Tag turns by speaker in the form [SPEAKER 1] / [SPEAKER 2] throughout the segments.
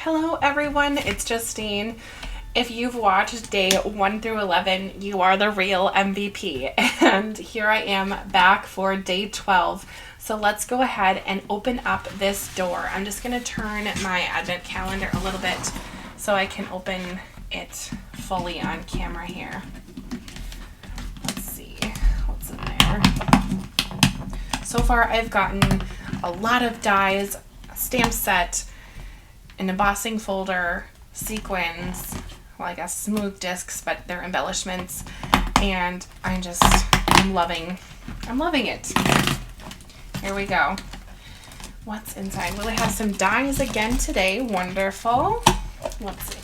[SPEAKER 1] Hello everyone, it's Justine. If you've watched day 1 through 11, you are the real MVP. And here I am back for day 12. So let's go ahead and open up this door. I'm just going to turn my advent calendar a little bit so I can open it fully on camera here. Let's see what's in there. So far I've gotten a lot of dies, a stamp set, an embossing folder, sequins, well I guess smooth discs, but they're embellishments, and I'm loving it. Here we go. What's inside? Will it have some dies again today? Wonderful. Let's see.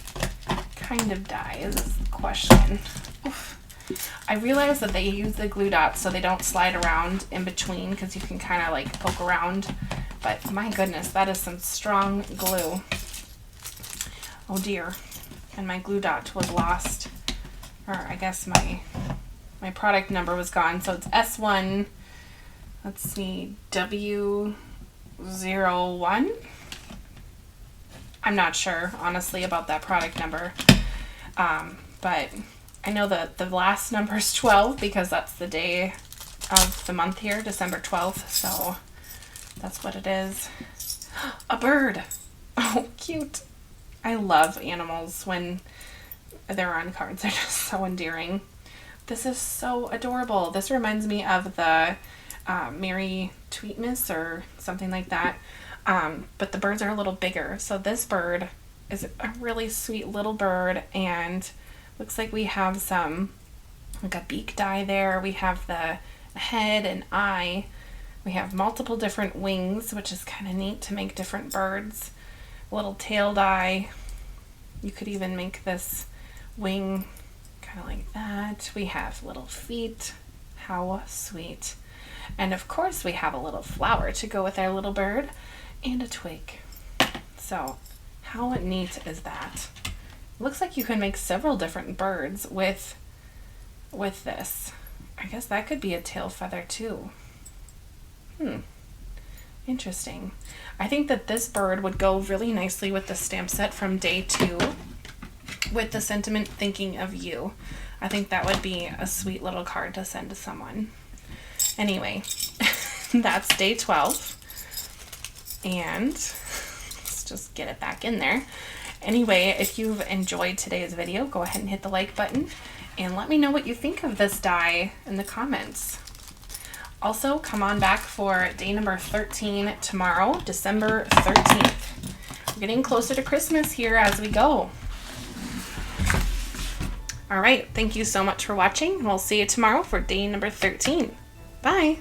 [SPEAKER 1] What kind of dies is the question. Oof. I realize that they use the glue dots so they don't slide around in between, because you can kind of like poke around, but my goodness, that is some strong glue. Oh dear. And my glue dot was lost, or I guess my product number was gone. So it's S1, let's see, W01. I'm not sure, honestly, about that product number. But I know that the last number is 12 because that's the day of the month here, December 12th. So that's what it is. A bird. Oh, cute. I love animals when they're on cards. They're just so endearing. This is so adorable. This reminds me of the Merry Tweetmas or something like that. But the birds are a little bigger. So this bird is a really sweet little bird, and looks like we have some, like a beak die there. We have the head and eye. We have multiple different wings, which is kind of neat to make different birds. Little tail die. You could even make this wing kind of like that. We have little feet. How sweet. And of course we have a little flower to go with our little bird, and a twig. So how neat is that? Looks like you can make several different birds with this. I guess that could be a tail feather too. Interesting. I think that this bird would go really nicely with the stamp set from day 2 with the sentiment thinking of you. I think that would be a sweet little card to send to someone. Anyway, that's day 12. And let's just get it back in there. Anyway, if you've enjoyed today's video, go ahead and hit the like button and let me know what you think of this die in the comments. Also, come on back for day number 13 tomorrow, December 13th. We're getting closer to Christmas here as we go. All right, thank you so much for watching, and we'll see you tomorrow for day number 13. Bye.